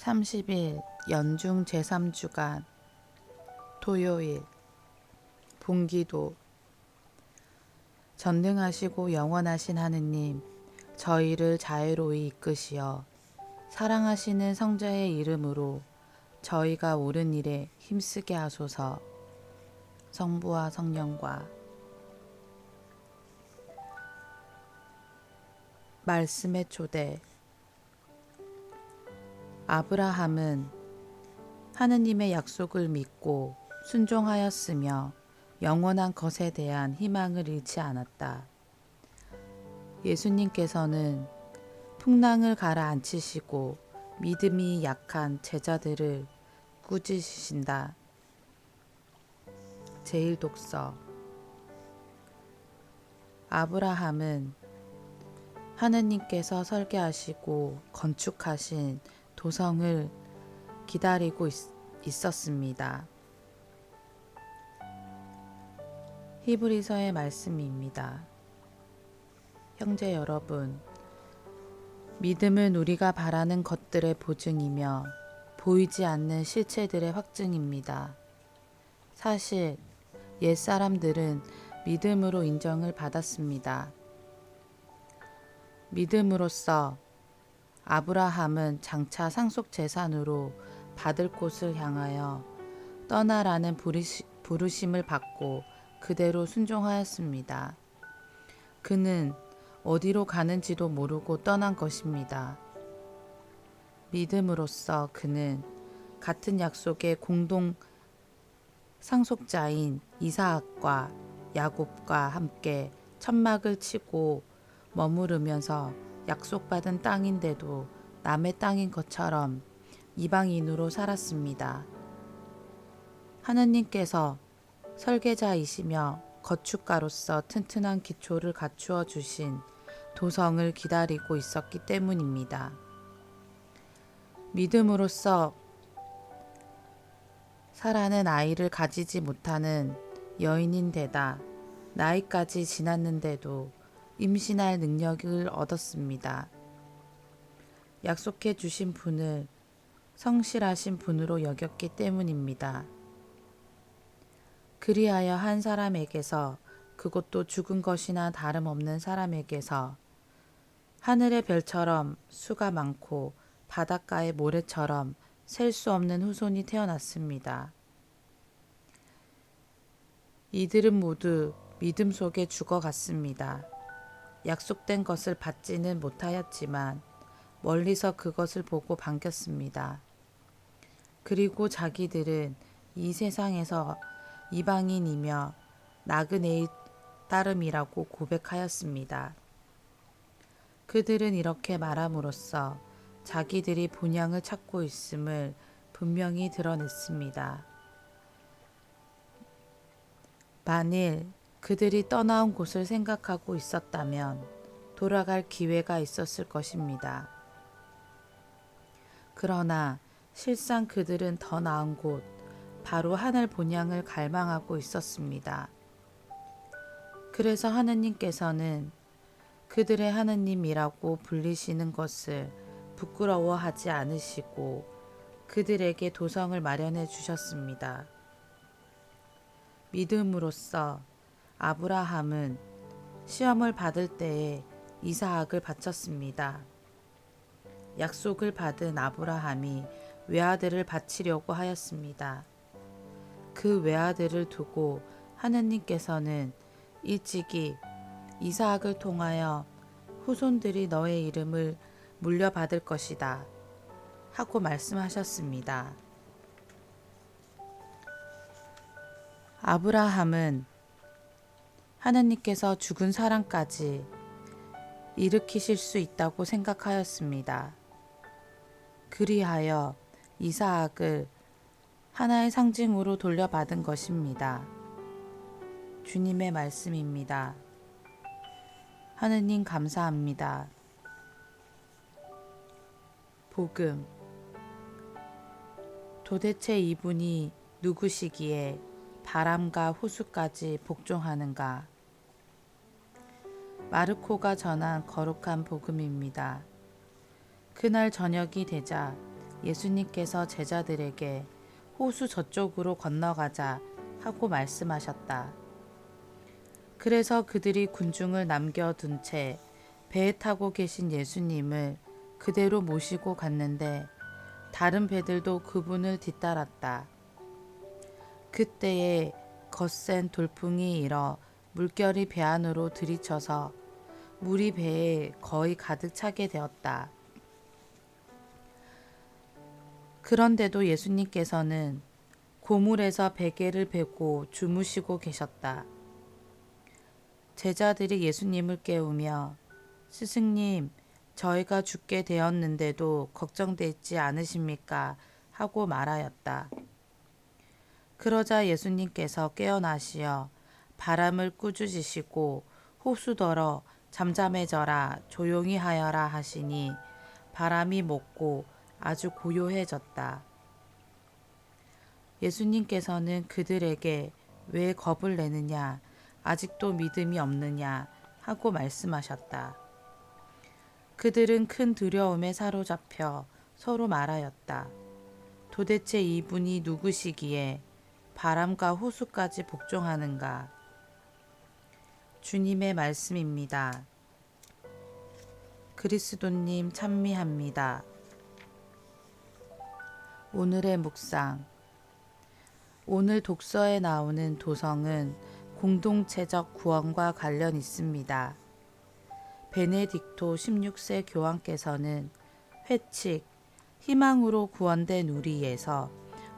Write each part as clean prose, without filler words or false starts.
30일 연중 제3주간 토요일 본기도. 전능하시고 영원하신 하느님, 저희를 자유로이 이끄시어 사랑하시는 성자의 이름으로 저희가 옳은 일에 힘쓰게 하소서. 성부와 성령과. 말씀의 초대. 아브라함은 하느님의 약속을 믿고 순종하였으며 영원한 것에 대한 희망을 잃지 않았다. 예수님께서는 풍랑을 가라앉히시고 믿음이 약한 제자들을 꾸짖으신다. 제1독서. 아브라함은 하느님께서 설계하시고 건축하신 도성을 기다리고 있었습니다. 히브리서의 말씀입니다. 형제 여러분, 믿음은 우리가 바라는 것들의 보증이며 보이지 않는 실체들의 확증입니다. 사실 옛사람들은 믿음으로 인정을 받았습니다. 믿음으로써 아브라함은 장차 상속재산으로 받을 곳을 향하여 떠나라는 부르심을 받고 그대로 순종하였습니다. 그는 어디로 가는지도 모르고 떠난 것입니다. 믿음으로써 그는 같은 약속의 공동 상속자인 이삭과 야곱과 함께 천막을 치고 머무르면서 약속받은 땅인데도 남의 땅인 것처럼 이방인으로 살았습니다. 하느님께서 설계자이시며 건축가로서 튼튼한 기초를 갖추어 주신 도성을 기다리고 있었기 때문입니다. 믿음으로써 사라는 아이를 가지지 못하는 여인인데다 나이까지 지났는데도 임신할 능력을 얻었습니다. 약속해 주신 분을 성실하신 분으로 여겼기 때문입니다. 그리하여 한 사람에게서, 그것도 죽은 것이나 다름없는 사람에게서 하늘의 별처럼 수가 많고 바닷가의 모래처럼 셀 수 없는 후손이 태어났습니다. 이들은 모두 믿음 속에 죽어갔습니다. 약속된 것을 받지는 못하였지만 멀리서 그것을 보고 반겼습니다. 그리고 자기들은 이 세상에서 이방인이며 나그네의 따름이라고 고백하였습니다. 그들은 이렇게 말함으로써 자기들이 본향을 찾고 있음을 분명히 드러냈습니다. 만일 그들이 떠나온 곳을 생각하고 있었다면 돌아갈 기회가 있었을 것입니다. 그러나 실상 그들은 더 나은 곳, 바로 하늘 본향을 갈망하고 있었습니다. 그래서 하느님께서는 그들의 하느님이라고 불리시는 것을 부끄러워하지 않으시고 그들에게 도성을 마련해 주셨습니다. 믿음으로써 아브라함은 시험을 받을 때에 이삭을 바쳤습니다. 약속을 받은 아브라함이 외아들을 바치려고 하였습니다. 그 외아들을 두고 하느님께서는 일찍이 이삭을 통하여 후손들이 너의 이름을 물려받을 것이다 하고 말씀하셨습니다. 아브라함은 하느님께서 죽은 사람까지 일으키실 수 있다고 생각하였습니다. 그리하여 이삭을 하나의 상징으로 돌려받은 것입니다. 주님의 말씀입니다. 하느님 감사합니다. 복음. 도대체 이분이 누구시기에 바람과 호수까지 복종하는가? 마르코가 전한 거룩한 복음입니다. 그날 저녁이 되자 예수님께서 제자들에게 호수 저쪽으로 건너가자 하고 말씀하셨다. 그래서 그들이 군중을 남겨둔 채 배에 타고 계신 예수님을 그대로 모시고 갔는데 다른 배들도 그분을 뒤따랐다. 그때에 거센 돌풍이 일어 물결이 배 안으로 들이쳐서 물이 배에 거의 가득 차게 되었다. 그런데도 예수님께서는 고물에서 베개를 베고 주무시고 계셨다. 제자들이 예수님을 깨우며 스승님, 저희가 죽게 되었는데도 걱정되지 않으십니까? 하고 말하였다. 그러자 예수님께서 깨어나시어 바람을 꾸짖으시고 호수더러 잠잠해져라 조용히 하여라 하시니 바람이 멎고 아주 고요해졌다. 예수님께서는 그들에게 왜 겁을 내느냐, 아직도 믿음이 없느냐 하고 말씀하셨다. 그들은 큰 두려움에 사로잡혀 서로 말하였다. 도대체 이분이 누구시기에 바람과 호수까지 복종하는가? 주님의 말씀입니다. 그리스도님 찬미합니다. 오늘의 묵상. 오늘 독서에 나오는 도성은 공동체적 구원과 관련 있습니다. 베네딕토 16세 교황께서는 회칙, 희망으로 구원된 우리에서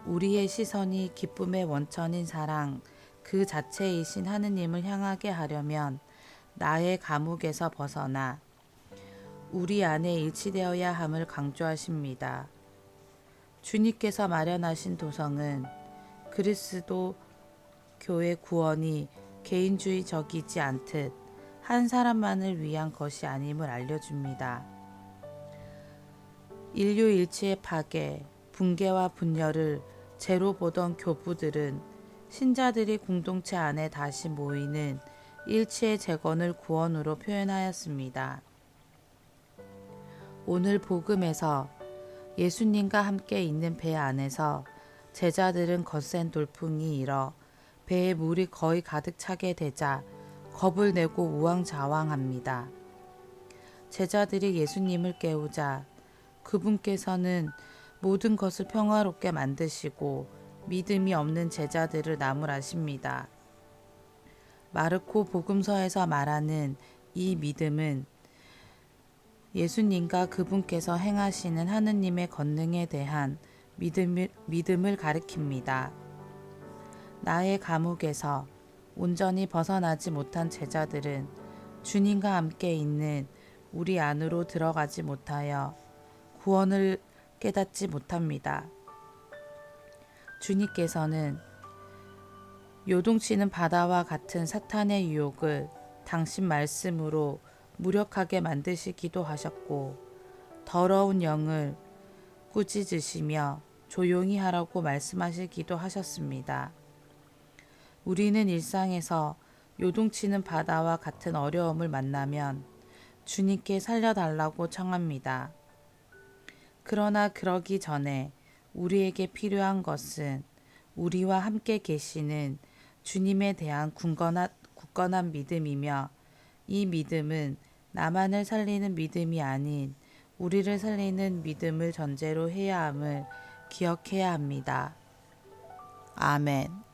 우리의 시선이 기쁨의 원천인 사랑, 그 자체이신 하느님을 향하게 하려면 나의 감옥에서 벗어나 우리 안에 일치되어야 함을 강조하십니다. 주님께서 마련하신 도성은 그리스도 교회 구원이 개인주의적이지 않듯 한 사람만을 위한 것이 아님을 알려줍니다. 인류 일치의 파괴, 붕괴와 분열을 죄로 보던 교부들은 신자들이 공동체 안에 다시 모이는 일치의 재건을 구원으로 표현하였습니다. 오늘 복음에서 예수님과 함께 있는 배 안에서 제자들은 거센 돌풍이 일어 배에 물이 거의 가득 차게 되자 겁을 내고 우왕좌왕합니다. 제자들이 예수님을 깨우자 그분께서는 모든 것을 평화롭게 만드시고 믿음이 없는 제자들을 나무라십니다. 마르코 복음서에서 말하는 이 믿음은 예수님과 그분께서 행하시는 하느님의 권능에 대한 믿음을 가리킵니다. 나의 감옥에서 온전히 벗어나지 못한 제자들은 주님과 함께 있는 우리 안으로 들어가지 못하여 구원을 깨닫지 못합니다. 주님께서는 요동치는 바다와 같은 사탄의 유혹을 당신 말씀으로 무력하게 만드시기도 하셨고 더러운 영을 꾸짖으시며 조용히 하라고 말씀하시기도 하셨습니다. 우리는 일상에서 요동치는 바다와 같은 어려움을 만나면 주님께 살려달라고 청합니다. 그러나 그러기 전에 우리에게 필요한 것은 우리와 함께 계시는 주님에 대한 굳건한 믿음이며 이 믿음은 나만을 살리는 믿음이 아닌 우리를 살리는 믿음을 전제로 해야 함을 기억해야 합니다. 아멘.